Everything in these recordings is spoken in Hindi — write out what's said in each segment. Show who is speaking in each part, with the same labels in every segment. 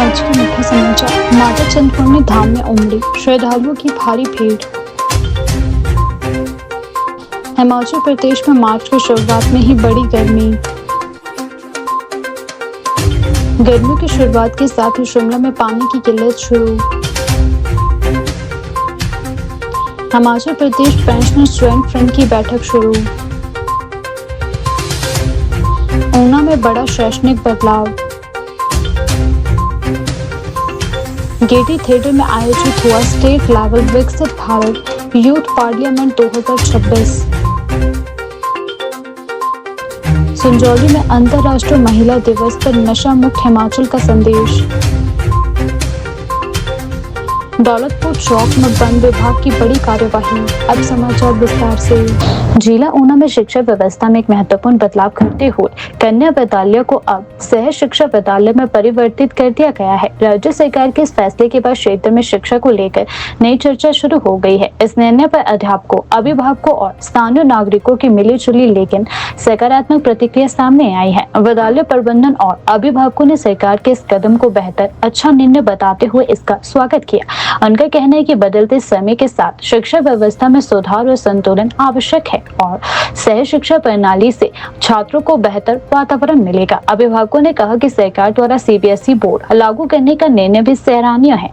Speaker 1: आज के मुख्य समाचार। माता चिंतपूर्णी धाम में उमड़ी श्रद्धालुओं की भारी भीड़। हिमाचल प्रदेश में मार्च की शुरुआत में ही बड़ी गर्मी की शुरुआत के साथ ही शिमला में पानी की किल्लत शुरू। Himachal Pradesh pensioner student front की बैठक शुरू। ऊना में बड़ा शैक्षणिक बदलाव। गेटी थिएटर में आयोजित हुआ स्टेट लेवल विकसित भारत यूथ पार्लियामेंट 2026। संजौली में अंतर्राष्ट्रीय महिला दिवस पर नशा मुक्त हिमाचल का संदेश। दौलतपुर चौक में वन विभाग की बड़ी कार्यवाही। अब समाचार विस्तार से। जिला ऊना में शिक्षा व्यवस्था में एक महत्वपूर्ण बदलाव करते हुए कन्या विद्यालय को अब सह शिक्षा विद्यालय में परिवर्तित कर दिया गया है। राज्य सरकार के इस फैसले के बाद क्षेत्र में शिक्षा को लेकर नई चर्चा शुरू हो गई है। इस निर्णय पर अध्यापकों, अभिभावकों और स्थानीय नागरिकों की मिलीजुली लेकिन सकारात्मक प्रतिक्रिया सामने आई है। विद्यालय प्रबंधन और अभिभावकों ने सरकार के इस कदम को बेहतर अच्छा निर्णय बताते हुए इसका स्वागत किया। उनका कहना है कि बदलते समय के साथ शिक्षा व्यवस्था में सुधार और संतुलन आवश्यक है और सह शिक्षा प्रणाली से छात्रों को बेहतर वातावरण मिलेगा। अभिभावकों ने कहा कि सरकार द्वारा सीबीएसई बोर्ड लागू करने का निर्णय भी सराहनीय है।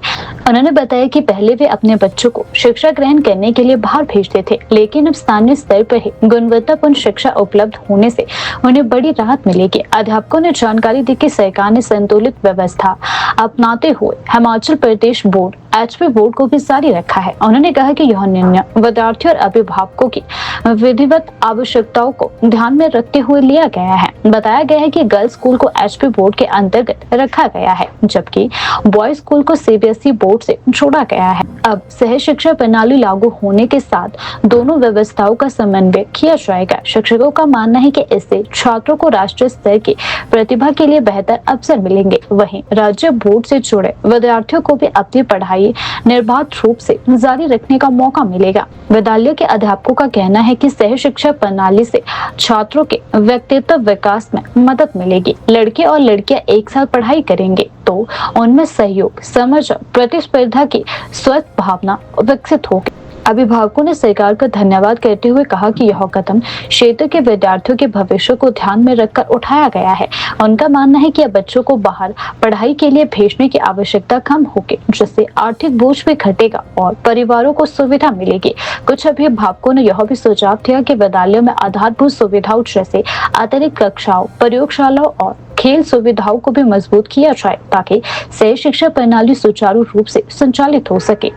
Speaker 1: उन्होंने बताया कि पहले वे अपने बच्चों को शिक्षा ग्रहण करने के लिए बाहर भेजते थे, लेकिन अब स्थानीय स्तर पर ही गुणवत्तापूर्ण शिक्षा उपलब्ध होने से उन्हें बड़ी राहत मिलेगी। अध्यापकों ने जानकारी दी कि सरकार ने संतुलित व्यवस्था अपनाते हुए Himachal Pradesh board HP board को भी जारी रखा है। उन्होंने कहा कि यह निर्णय विद्यार्थियों और अभिभावकों की विधिवत आवश्यकताओं को ध्यान में रखते हुए लिया गया है। बताया गया है कि गर्ल्स स्कूल को एचपी बोर्ड के अंतर्गत रखा गया है, जबकि बॉयज स्कूल को सीबीएसई बोर्ड से जोड़ा गया है। अब सह शिक्षा प्रणाली लागू होने के साथ दोनों व्यवस्थाओं का समन्वय किया जाएगा। शिक्षकों का मानना है कि इससे छात्रों को राष्ट्रीय स्तर की प्रतिभा के लिए बेहतर अवसर मिलेंगे। वहीं राज्य बोर्ड से जुड़े विद्यार्थियों को भी अपनी पढ़ाई निर्बाध रूप से जारी रखने का मौका मिलेगा। विद्यालय के अध्यापकों का कहना है कि सह शिक्षा प्रणाली से छात्रों के व्यक्तित्व विकास में मदद मिलेगी। लड़के और लड़कियां एक साथ पढ़ाई करेंगे तो उनमें सहयोग, समझ और प्रतिस्पर्धा की स्वस्थ भावना विकसित होगी। अभिभावकों ने सरकार का धन्यवाद करते हुए कहा कि यह कदम क्षेत्र के विद्यार्थियों के भविष्य को ध्यान में रखकर उठाया गया है। उनका मानना है कि अब बच्चों को बाहर पढ़ाई के लिए भेजने की आवश्यकता कम होगी, जिससे आर्थिक बोझ भी घटेगा और परिवारों को सुविधा मिलेगी। कुछ अभिभावकों ने यह भी सुझाव दिया कि विद्यालयों में आधारभूत सुविधाओं जैसे अतिरिक्त कक्षाओं, प्रयोगशालाओं और खेल सुविधाओं को भी मजबूत किया जाए ताकि सह शिक्षा प्रणाली सुचारू रूप से संचालित हो सके।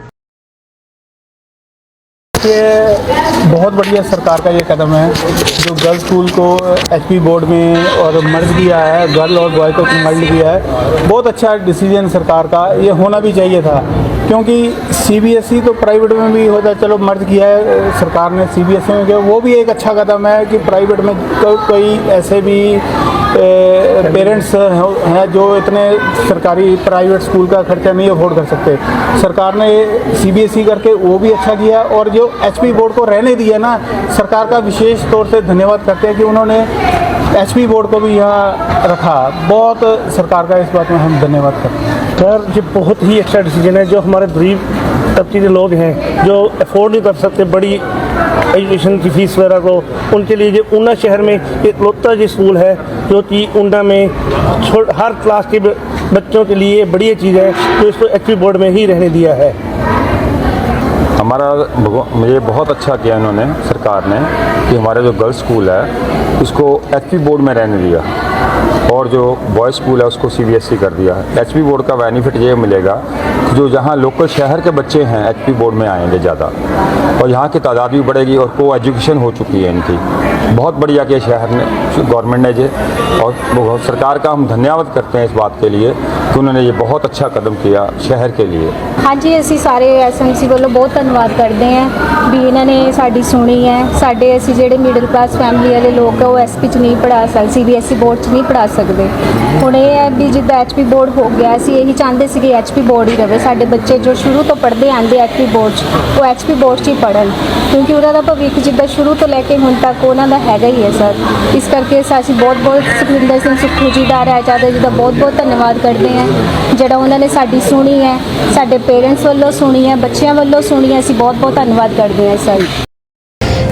Speaker 2: ये बहुत बढ़िया सरकार का ये कदम है जो गर्ल्स स्कूल को एचपी बोर्ड में और मर्ज किया है, गर्ल और बॉय को मर्ज किया है। बहुत अच्छा डिसीजन सरकार का, ये होना भी चाहिए था, क्योंकि सीबीएसई तो प्राइवेट में भी होता है, चलो मर्ज किया है सरकार ने सीबीएसई में किया, वो भी एक अच्छा कदम है कि प्राइवेट में कोई ऐसे भी पेरेंट्स हैं जो इतने सरकारी प्राइवेट स्कूल का खर्चा नहीं अफोर्ड कर सकते। सरकार ने सीबीएसई करके वो भी अच्छा किया और जो एचपी बोर्ड को रहने दिया ना, सरकार का विशेष तौर से धन्यवाद करते हैं कि उन्होंने एचपी बोर्ड को भी यहाँ रखा। बहुत सरकार का इस बात में हम धन्यवाद करते हैं।
Speaker 3: सर ये बहुत ही अच्छा डिसीजन है। जो हमारे गरीब तबके के लोग हैं जो अफोर्ड नहीं कर सकते बड़ी एजुकेशन की फीस वगैरह को, उनके लिए जो ऊना शहर में एक लोता जी स्कूल है जो कि ऊना में हर क्लास के बच्चों के लिए बड़ी चीज़ है, तो इसको एचपी बोर्ड में ही रहने दिया है।
Speaker 4: मुझे बहुत अच्छा किया इन्होंने सरकार ने कि हमारा जो गर्ल्स स्कूल है उसको एचपी बोर्ड में रहने दिया और जो बॉयज़ स्कूल है उसको सीबीएसई कर दिया है। एचपी बोर्ड का बेनिफिट ये मिलेगा कि जो जहाँ लोकल शहर के बच्चे हैं एचपी बोर्ड में आएंगे ज़्यादा और यहाँ की तादाद भी बढ़ेगी और को एजुकेशन हो चुकी है इनकी। बहुत बढ़िया किया शहर ने, गवर्नमेंट ने जे, और सरकार का हम धन्यवाद करते हैं इस बात के लिए कि उन्होंने ये बहुत अच्छा कदम किया शहर के लिए।
Speaker 5: हाँ जी, असी सारे एसएमसी वालों बहुत धन्यवाद करते हैं भी इन्होंने साड़ी सुनी है। साढ़े असी जेडे मिडल क्लास फैमिली वाले लोग है वो एसपी च नहीं पढ़ा सकते, सीबीएसई बोर्ड च नहीं पढ़ा सकते। हुण ये है भी जिद्दां एचपी बोर्ड हो गया, असी यही चाहते सी कि एचपी बोर्ड ही रहे। साडे बच्चे जो शुरू तो पढ़ते आते एचपी बोर्ड वो एचपी बोर्ड च ही पढ़न, क्योंकि उन्हों का भविख जिद्दां शुरू तो लैके हुण तक उन्हों का ਹੈਗਾ ਹੀ ਹੈ ਸਰ। ਇਸ ਕਰਕੇ ਅਸੀਂ ਬਹੁਤ ਸੁਖਵਿੰਦਰ ਸਿੰਘ ਸੁੱਖੂ ਜੀ ਦਾ, ਰਾਜਾਦਾ ਜੀ ਦਾ ਬਹੁਤ ਧੰਨਵਾਦ ਕਰਦੇ ਹਾਂ, ਜਿਹੜਾ ਉਹਨਾਂ ਨੇ ਸਾਡੀ ਸੁਣੀ ਹੈ, ਸਾਡੇ पेरेंट्स ਵੱਲੋਂ सुनी है, बच्चों ਵੱਲੋਂ सुनी है। ਅਸੀਂ बहुत धन्यवाद करते हैं सर।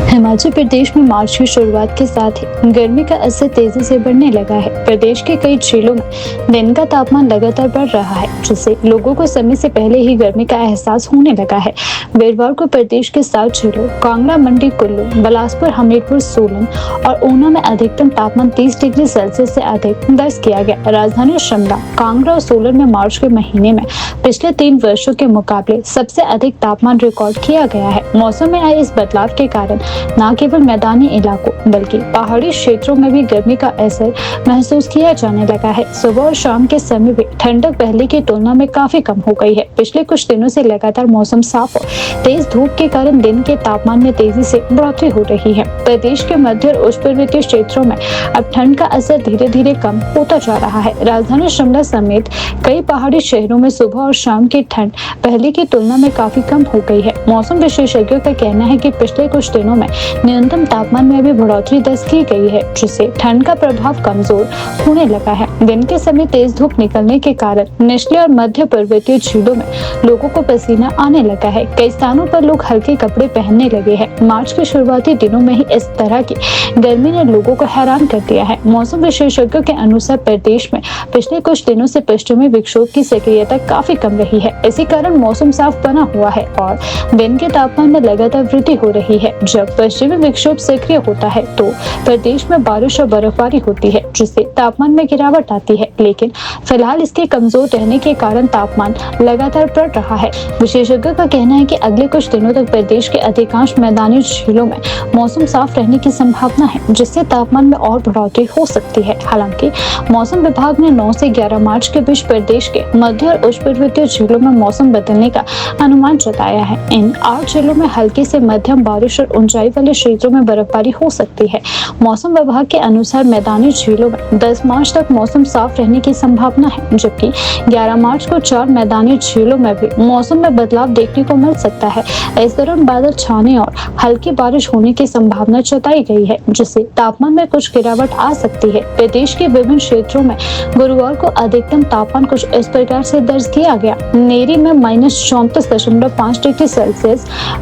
Speaker 1: हिमाचल प्रदेश में मार्च की शुरुआत के साथ ही गर्मी का असर तेजी से बढ़ने लगा है। प्रदेश के कई जिलों में दिन का तापमान लगातार बढ़ रहा है, जिससे लोगों को समय से पहले ही गर्मी का एहसास होने लगा है। वीरवार को प्रदेश के 7 जिलों कांगड़ा, मंडी, कुल्लू, बिलासपुर, हमीरपुर, सोलन और ऊना में अधिकतम तापमान 30 डिग्री सेल्सियस से अधिक दर्ज किया गया। राजधानी शिमला, कांगड़ा और सोलन में मार्च के महीने में पिछले 3 वर्षों के मुकाबले सबसे अधिक तापमान रिकॉर्ड किया गया है। मौसम में आए इस बदलाव के कारण न केवल मैदानी इलाकों बल्कि पहाड़ी क्षेत्रों में भी गर्मी का असर महसूस किया जाने लगा है। सुबह और शाम के समय भी ठंडक पहले की तुलना में काफी कम हो गई है। पिछले कुछ दिनों से लगातार मौसम साफ और तेज धूप के कारण दिन के तापमान में तेजी से बढ़ोतरी हो रही है। प्रदेश के मध्य और उच्च पर्वतीय क्षेत्रों में अब ठंड का असर धीरे धीरे कम होता जा रहा है। राजधानी शिमला समेत कई पहाड़ी शहरों में सुबह और शाम की ठंड पहले की तुलना में काफी कम हो गई है। मौसम विशेषज्ञों का कहना है कि पिछले कुछ दिनों में न्यूनतम तापमान में भी बढ़ोतरी दर्ज की गई है, जिससे ठंड का प्रभाव कमजोर होने लगा है। दिन के समय तेज धूप निकलने के कारण निचले और मध्य पर्वतीय जिलों में लोगों को पसीना आने लगा है। कई स्थानों पर लोग हल्के कपड़े पहनने लगे हैं। मार्च के शुरुआती दिनों में ही इस तरह की गर्मी ने लोगों को हैरान कर दिया है। मौसम विशेषज्ञों के अनुसार प्रदेश में पिछले कुछ दिनों से पश्चिमी विक्षोभ की सक्रियता काफी कम रही है। इसी कारण मौसम साफ बना हुआ है और दिन के तापमान में लगातार वृद्धि हो रही है। जब पश्चिमी विक्षोभ सक्रिय होता है तो प्रदेश में बारिश और बर्फबारी होती है, जिससे तापमान में गिरावट आती है। लेकिन फिलहाल इसके कमजोर रहने के कारण तापमान लगातार बढ़ रहा है। विशेषज्ञों का कहना है कि अगले कुछ दिनों तक प्रदेश के अधिकांश मैदानी जिलों में मौसम साफ रहने की संभावना है, जिससे तापमान में और बढ़ोतरी हो सकती है। हालांकि मौसम विभाग ने 9 से 11 मार्च के बीच प्रदेश के मध्य और उच्च पर्वतीय जिलों में मौसम बदलने का अनुमान जताया है। इन 8 जिलों में हल्की से मध्यम बारिश और ऊंचाई वाले क्षेत्रों में बर्फबारी हो सकती है। मौसम विभाग के अनुसार मैदानी जिलों में 10 मार्च तक मौसम साफ रहने की संभावना है, जबकि 11 मार्च को 4 मैदानी जिलों में भी मौसम में बदलाव देखने को मिल सकता है। इस दौरान बादल छाने और हल्की बारिश होने की संभावना जताई गई है, जिससे तापमान में कुछ गिरावट आ सकती है। प्रदेश के विभिन्न क्षेत्रों में गुरुवार को अधिकतम तापमान कुछ इस प्रकार से दर्ज किया गया। नेरी में -34.5 डिग्री सेल्सियस,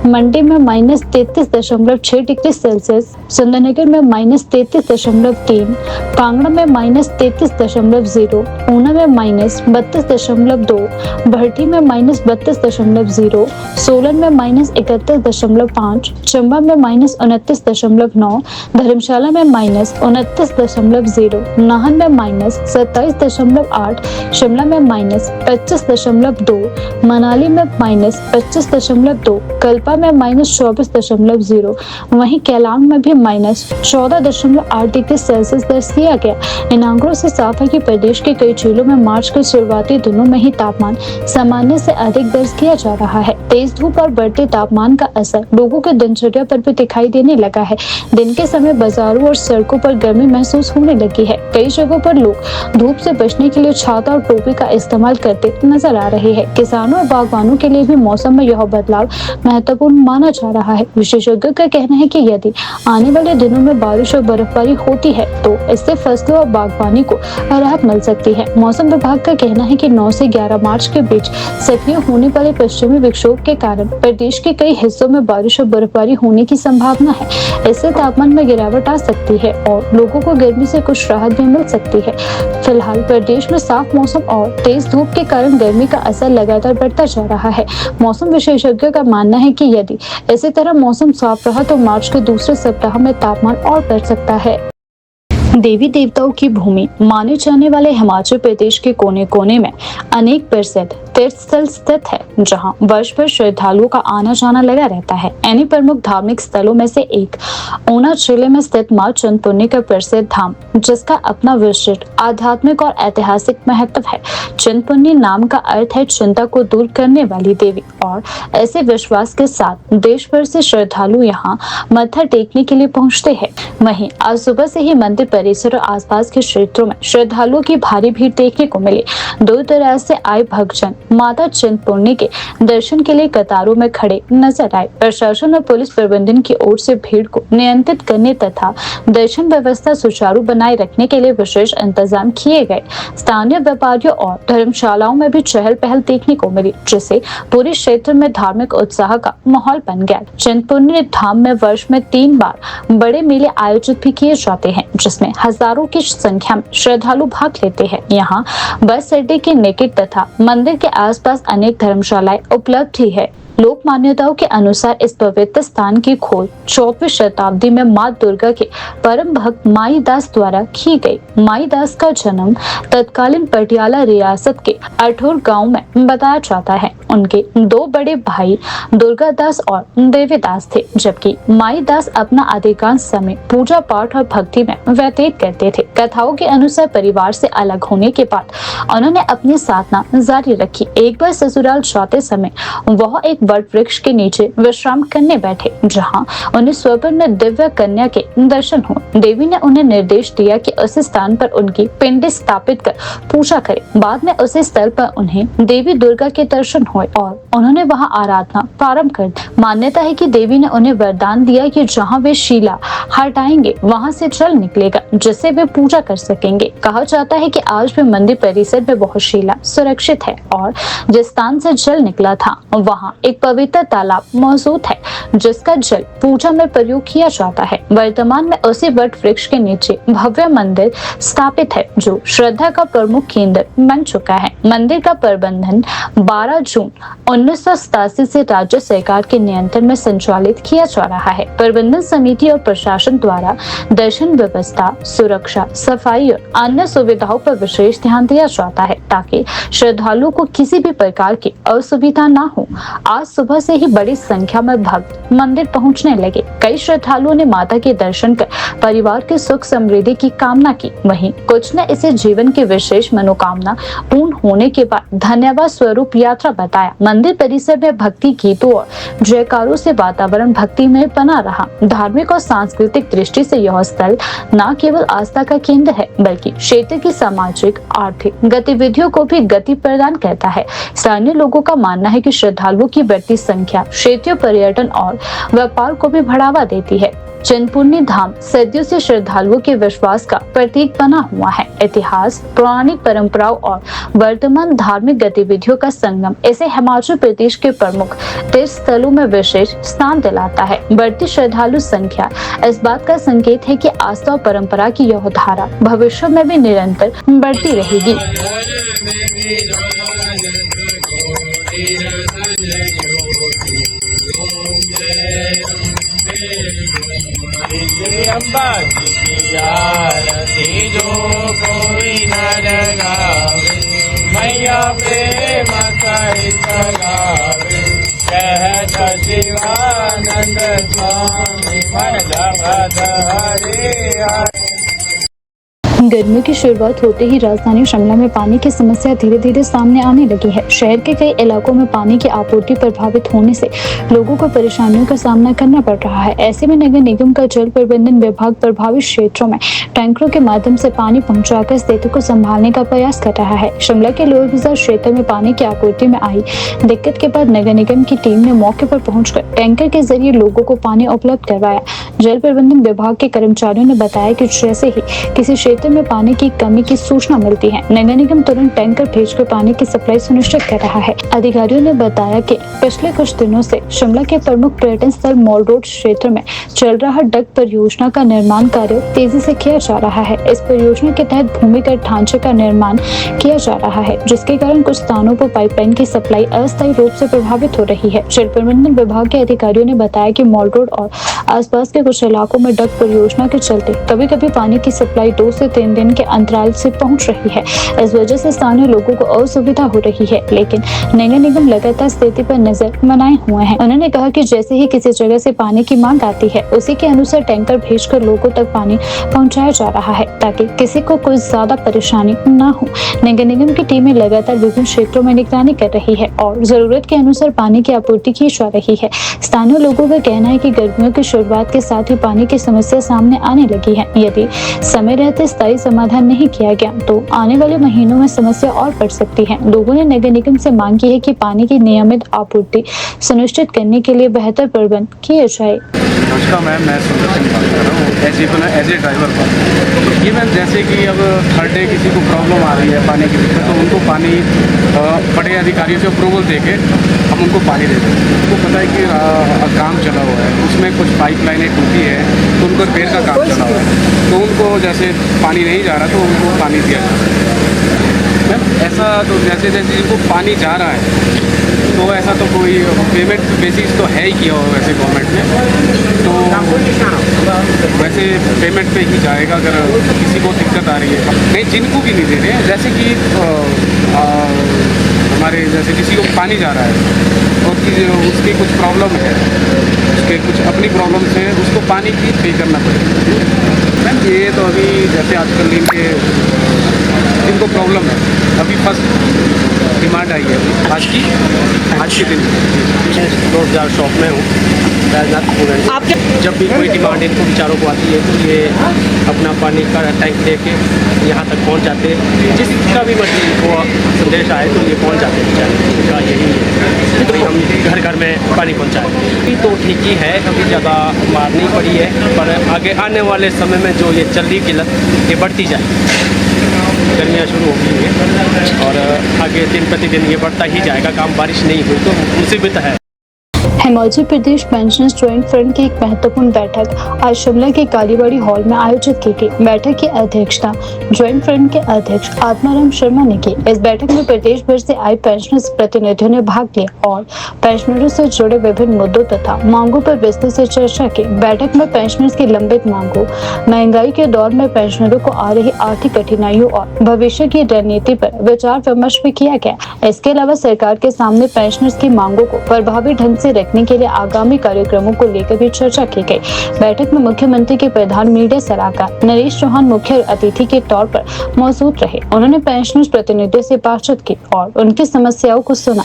Speaker 1: मंडी में -33.6 डिग्री सेल्सियस, सुंदरनगर में -33.3, कांगड़ा में -33.0, ऊना में -32.2, भट्टी में -32.0, सोलन में -31.5, चंबा में -29.9, धर्मशाला में -29.0, नाहन में -27.8, शिमला में -25.2, मनाली में -25.2, कल्पा में -24.0, वहीं केलांग में भी -14.8 डिग्री सेल्सियस दर्ज किया गया। इन आंकड़ों से साफ है कि प्रदेश के कई जिलों में मार्च के शुरुआती दिनों में ही तापमान सामान्य से अधिक दर्ज किया जा रहा है। तेज धूप और बढ़ते तापमान का असर लोगों के दिनचर्या पर भी दिखाई देने लगा है। दिन के समय बाजारों और सड़कों पर गर्मी महसूस होने लगी है। कई जगहों पर लोग धूप से बचने के लिए छाता और टोपी का इस्तेमाल करते नजर आ रहे हैं। किसानों और बागवानों के लिए भी मौसम में यह बदलाव महत्वपूर्ण माना जा रहा है। विशेषज्ञों का कहना है कि यदि आने वाले दिनों में बारिश और बर्फबारी होती है तो इससे फसलों और बागवानी को राहत मिल सकती है। मौसम विभाग का कहना है कि 9 से 11 मार्च के बीच सक्रिय होने वाले पश्चिमी विक्षोभ के कारण प्रदेश के कई हिस्सों में बारिश और बर्फबारी होने की संभावना है। इससे तापमान में गिरावट आ सकती है और लोगों को गर्मी से कुछ राहत भी मिल सकती है। फिलहाल प्रदेश में साफ मौसम और तेज धूप के कारण गर्मी का असर लगातार बढ़ता जा रहा है। मौसम विशेषज्ञों का मानना है कि यदि इसी तरह मौसम साफ रहा तो मार्च के दूसरे सप्ताह में तापमान और बढ़ सकता है। देवी देवताओं की भूमि माने जाने वाले हिमाचल प्रदेश के कोने कोने में अनेक प्रसिद्ध तीर्थ स्थल स्थित है, जहां वर्ष भर श्रद्धालुओं का आना जाना लगा रहता है। इन्हीं प्रमुख धार्मिक स्थलों में से एक ऊना जिले में स्थित मां चिंतपूर्णी का प्रसिद्ध धाम, जिसका अपना विशिष्ट आध्यात्मिक और ऐतिहासिक महत्व है। चिंतपूर्णी नाम का अर्थ है चिंता को दूर करने वाली देवी, और ऐसे विश्वास के साथ देश भर से श्रद्धालु यहाँ मत्था टेकने के लिए पहुँचते हैं। वहीं आज सुबह से ही मंदिर परिसर और आसपास के क्षेत्रों में श्रद्धालुओं की भारी भीड़ देखने को मिली। दूर दराज से आए भक्तजन माता चिंतपूर्णी के दर्शन के लिए कतारों में खड़े नजर आए। प्रशासन और पुलिस प्रबंधन की ओर से भीड़ को नियंत्रित करने तथा दर्शन व्यवस्था सुचारू बनाए रखने के लिए विशेष इंतजाम किए गए। स्थानीय व्यापारियों और धर्मशालाओं में भी चहल पहल देखने को मिली, जिससे पूरे क्षेत्र में धार्मिक उत्साह का माहौल बन गया। चिंतपूर्णी धाम में वर्ष में 3 बार बड़े मेले आयोजित भी किए जाते हैं, जिसमें हजारों की संख्या में श्रद्धालु भाग लेते हैं। यहाँ बस अड्डे के निकट तथा मंदिर के आसपास अनेक धर्मशालाएं उपलब्ध ही है। लोक मान्यताओं के अनुसार इस पवित्र स्थान की खोज 14वीं शताब्दी में मां दुर्गा के परम भक्त माईदास द्वारा की गई। माईदास का जन्म तत्कालीन पटियाला रियासत के अठौर गांव में बताया जाता है। उनके 2 बड़े भाई दुर्गादास और देवीदास थे, जबकि माईदास अपना अधिकांश समय पूजा पाठ और भक्ति में व्यतीत करते थे। कथाओं के अनुसार परिवार से अलग होने के बाद उन्होंने अपनी साधना जारी रखी। एक बार ससुराल जाते समय वह एक वट वृक्ष के नीचे विश्राम करने बैठे, जहां उन्हें स्वप्न में दिव्य कन्या के दर्शन हुए। देवी ने उन्हें निर्देश दिया कि उस स्थान पर उनकी पिंड स्थापित कर पूजा करें। बाद में उस स्थल पर उन्हें देवी दुर्गा के दर्शन हुए और उन्होंने वहां आराधना प्रारंभ कर दी। मान्यता है कि देवी ने उन्हें वरदान दिया कि जहां वे शिला हटाएंगे वहां से जल निकलेगा, जिससे वे पूजा कर सकेंगे। कहा जाता है कि आज भी मंदिर परिसर में वह शिला सुरक्षित है और जिस स्थान से जल निकला था वहां एक पवित्र तालाब मौजूद है, जिसका जल पूजा में प्रयोग किया जाता है। वर्तमान में उसी वट वृक्ष के नीचे भव्य मंदिर स्थापित है, जो श्रद्धा का प्रमुख केंद्र बन चुका है। मंदिर का प्रबंधन 12 जून 1987 से राज्य सरकार के नियंत्रण में संचालित किया जा रहा है। प्रबंधन समिति और प्रशासन द्वारा दर्शन व्यवस्था, सुरक्षा, सफाई और अन्य सुविधाओं पर विशेष ध्यान दिया जाता है, ताकि श्रद्धालुओं को किसी भी प्रकार की असुविधा न हो। आज सुबह से ही बड़ी संख्या में भक्त मंदिर पहुंचने लगे। कई श्रद्धालुओं ने माता के दर्शन कर परिवार के सुख समृद्धि की कामना की। वहीं कुछ ने इसे जीवन की विशेष मनोकामना पूर्ण होने के बाद धन्यवाद स्वरूप यात्रा बताया। मंदिर परिसर में भक्ति गीतों और जयकारों से वातावरण भक्तिमय बना रहा। धार्मिक और सांस्कृतिक दृष्टि से यह स्थल न केवल आस्था का केंद्र है, बल्कि क्षेत्र की सामाजिक आर्थिक गतिविधियों को भी गति प्रदान करता है। स्थानीय लोगों का मानना है कि श्रद्धालुओं की बढ़ती संख्या क्षेत्रीय पर्यटन और व्यापार को भी बढ़ावा देती है। चिंतपूर्णी धाम सदियों से श्रद्धालुओं के विश्वास का प्रतीक बना हुआ है। इतिहास, पौराणिक परंपराओं और वर्तमान धार्मिक गतिविधियों का संगम इसे हिमाचल प्रदेश के प्रमुख तीर्थ स्थलों में विशेष स्थान दिलाता है। बढ़ती श्रद्धालु संख्या इस बात का संकेत है कि आस्था और परंपरा की यह धारा भविष्य में भी निरंतर बढ़ती रहेगी।
Speaker 6: अम्बा जी की आरती जो कोई नर गावे, मैया प्रेम सहित गावे। कहत शिवानंद स्वामी मन जगत हरे।
Speaker 1: गर्मियों की शुरुआत होते ही राजधानी शिमला में पानी की समस्या धीरे धीरे सामने आने लगी है। शहर के कई इलाकों में पानी की आपूर्ति प्रभावित होने से लोगों को परेशानियों का सामना करना पड़ रहा है। ऐसे में नगर निगम का जल प्रबंधन विभाग प्रभावित क्षेत्रों में टैंकरों के माध्यम से पानी पहुंचाकर स्थिति को संभालने का प्रयास कर रहा है। शिमला के लोअर बाजार क्षेत्र में पानी की आपूर्ति में आई दिक्कत के बाद नगर निगम की टीम ने मौके पर पहुंचकर टैंकर के जरिए लोगों को पानी उपलब्ध करवाया। जल प्रबंधन विभाग के कर्मचारियों ने बताया कि जैसे ही किसी क्षेत्र में पानी की कमी की सूचना मिलती है, नगर निगम तुरंत टैंकर भेजकर पानी की सप्लाई सुनिश्चित कर रहा है। अधिकारियों ने बताया कि पिछले कुछ दिनों से शिमला के प्रमुख पर्यटन स्थल मॉल रोड क्षेत्र में चल रहा डक परियोजना का निर्माण कार्य तेजी से किया जा रहा है। इस परियोजना के तहत भूमिगत ढांचे का निर्माण किया जा रहा है, जिसके कारण कुछ स्थानों पर पाइपलाइन की सप्लाई अस्थायी रूप से प्रभावित हो रही है। जल प्रबंधन विभाग के अधिकारियों ने बताया कि मॉल रोड और आसपास के कुछ इलाकों में डक परियोजना के चलते कभी कभी पानी की सप्लाई 2 से 3 दिन के अंतराल से पहुंच रही है। इस वजह से स्थानीय लोगों को असुविधा हो रही है, लेकिन नगर निगम लगातार स्थिति पर नजर बनाए हुए हैं। उन्होंने कहा कि जैसे ही किसी जगह से पानी की मांग आती है, उसी के अनुसार टैंकर भेजकर लोगों तक पानी पहुंचाया जा रहा है, ताकि किसी को कोई ज्यादा परेशानी न हो। नगर निगम की टीमें लगातार विभिन्न क्षेत्रों में निगरानी कर रही है और जरूरत के अनुसार पानी की आपूर्ति की जा रही है। स्थानीय लोगों का कहना है कि गर्मियों की शुरुआत के साथ ही पानी की समस्या सामने आने लगी है। यदि समय रहते स्थायी समाधान नहीं किया गया तो आने वाले महीनों में समस्या और बढ़ सकती है। लोगों ने नगर निगम से मांग की है कि पानी की नियमित आपूर्ति सुनिश्चित करने के लिए बेहतर प्रबंध किए जाए।
Speaker 7: नमस्कार मैम, मैं सुंदर सिंह बात कर रहा हूँ एज ए ड्राइवर का। ये मैम जैसे कि अब थर्ड डे किसी को प्रॉब्लम आ रही है पानी की दिक्कत, तो उनको पानी बड़े अधिकारियों से अप्रूवल देके हम उनको पानी देते हैं। उनको पता है कि काम चला हुआ है, उसमें कुछ पाइपलाइनें टूटी है तो उनको रिपेयर का काम चला हुआ है, तो उनको जैसे पानी नहीं जा रहा तो उनको पानी दिया जाता है। मैम ऐसा तो जैसे जैसे जिनको पानी जा रहा है तो ऐसा तो कोई पेमेंट बेसिस तो है ही किया हुआ वैसे गवर्नमेंट ने, तो वैसे पेमेंट पे ही जाएगा अगर किसी को दिक्कत आ रही है। नहीं, जिनको भी नहीं दे रहे हैं, जैसे कि हमारे जैसे किसी को पानी जा रहा है और उसकी कुछ प्रॉब्लम है, उसके कुछ अपनी प्रॉब्लम से उसको पानी की पे करना पड़ेगा। मैम ये तो अभी जैसे आजकल जिनको प्रॉब्लम है, अभी फर्स्ट डिमांड आई है आज के दिन। मैं 2000 शॉप में हूँ बैजनाथ। जब भी कोई डिमांड इनको बेचारों को आती है तो ये अपना पानी का टैंक लेके यहाँ तक पहुँच जाते हैं। जिसका भी मतलब को संदेश आए तो ये पहुँच जाते हैं बेचारे। उनका यही है तो हम घर घर में पानी पहुँचाएँ। अभी तो ठीक ही है, कभी ज़्यादा मार नहीं पड़ी है, पर आगे आने वाले समय में जो ये चल रही किल्लत ये बढ़ती जाए। गर्मियाँ शुरू हो गई है और आगे दिन प्रतिदिन ये बढ़ता ही जाएगा। काम बारिश नहीं हुई तो मुसीबत है।
Speaker 1: Himachal Pradesh pensioners joint front की एक महत्वपूर्ण बैठक आज शिमला के कालीबाड़ी हॉल में आयोजित की गई। बैठक की अध्यक्षता ज्वाइंट फ्रंट के अध्यक्ष आत्माराम शर्मा ने की। इस बैठक में प्रदेश भर से आए पेंशनर्स प्रतिनिधियों ने भाग लिया और पेंशनरों से जुड़े विभिन्न मुद्दों तथा मांगों पर विस्तृत से चर्चा की। बैठक में पेंशनर्स की लंबित मांगों, महंगाई के दौर में पेंशनरों को आ रही आर्थिक कठिनाइयों और भविष्य की रणनीति पर विचार विमर्श भी किया गया। इसके अलावा सरकार के सामने पेंशनर्स की मांगों को प्रभावी ढंग से रखने के लिए आगामी कार्यक्रमों को लेकर भी चर्चा की गई। बैठक में मुख्यमंत्री के प्रधान मीडिया सलाहकार नरेश चौहान मुख्य अतिथि के तौर पर मौजूद रहे। उन्होंने पेंशनर्स प्रतिनिधियों से बातचीत की और उनकी समस्याओं को सुना।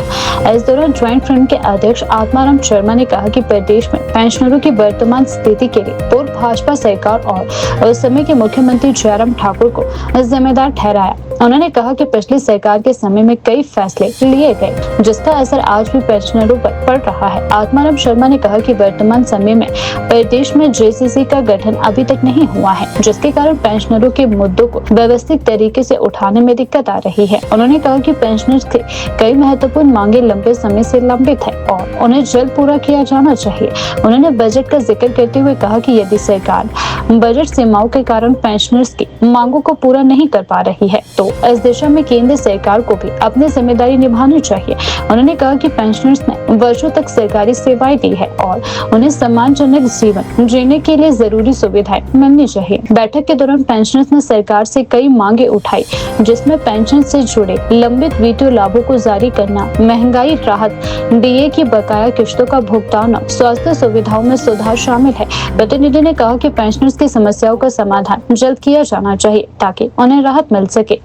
Speaker 1: इस दौरान ज्वाइंट फ्रंट के अध्यक्ष आत्माराम शर्मा ने कहा कि प्रदेश में पेंशनरों की वर्तमान स्थिति के लिए पूर्व भाजपा सरकार और उस समय के मुख्यमंत्री जयराम ठाकुर को जिम्मेदार ठहराया। उन्होंने कहा कि पिछली सरकार के समय में कई फैसले लिए गए जिसका असर आज भी पेंशनरों पर पड़ रहा है। आत्माराम शर्मा ने कहा कि वर्तमान समय में प्रदेश में जेसीसी का गठन अभी तक नहीं हुआ है, जिसके कारण पेंशनरों के मुद्दों को व्यवस्थित तरीके से उठाने में दिक्कत आ रही है। उन्होंने कहा कि पेंशनर्स के कई महत्वपूर्ण मांगे लंबे समय से लंबित है और उन्हें जल्द पूरा किया जाना चाहिए। उन्होंने बजट का जिक्र करते हुए कहा कि यदि सरकार बजट सीमाओं के कारण पेंशनर्स की मांगों को पूरा नहीं कर पा रही है तो इस दिशा में केंद्र सरकार को भी अपनी जिम्मेदारी निभानी चाहिए। उन्होंने कहा कि पेंशनर्स ने वर्षों तक सरकारी सेवाएं दी है और उन्हें सम्मानजनक जीवन जीने के लिए जरूरी सुविधाएं मिलनी चाहिए। बैठक के दौरान पेंशनर्स ने सरकार से कई मांगे उठाई, जिसमें पेंशन से जुड़े लंबित वित्तीय लाभों को जारी करना, महंगाई राहत, डीए की बकाया किश्तों का भुगतान और स्वास्थ्य सुविधाओं में सुधार शामिल है। प्रतिनिधि ने कहा कि पेंशनर्स की समस्याओं का समाधान जल्द किया जाना चाहिए ताकि उन्हें राहत मिल सके।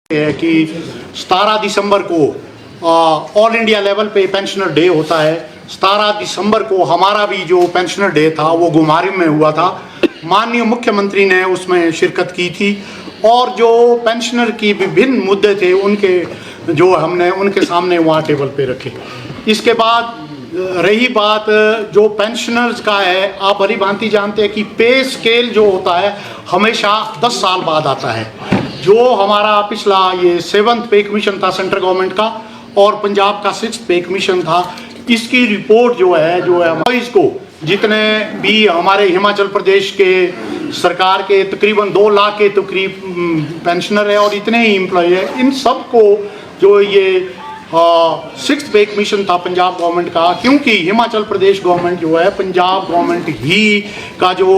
Speaker 8: है कि 17 दिसंबर को ऑल इंडिया लेवल पे पेंशनर डे होता है। 17 दिसंबर को हमारा भी जो पेंशनर डे था वो गुमारिम में हुआ था। माननीय मुख्यमंत्री ने उसमें शिरकत की थी और जो पेंशनर की विभिन्न मुद्दे थे उनके जो हमने उनके सामने वहाँ टेबल पे रखे। इसके बाद रही बात जो पेंशनर्स का है, आप भली भांति जानते हैं कि पे स्केल जो होता है हमेशा 10 साल बाद आता है। जो हमारा पिछला ये 7th पे कमीशन था सेंट्रल गवर्नमेंट का और पंजाब का 6th पे कमीशन था, इसकी रिपोर्ट जो है एम्प्लॉइज़ को जितने भी हमारे हिमाचल प्रदेश के सरकार के तकरीबन 2 लाख के तकरीब पेंशनर है और इतने ही एम्प्लॉय है, इन सब को जो ये 6th पे कमीशन था पंजाब गवर्नमेंट का, क्योंकि हिमाचल प्रदेश गवर्नमेंट जो है पंजाब गवर्नमेंट ही का जो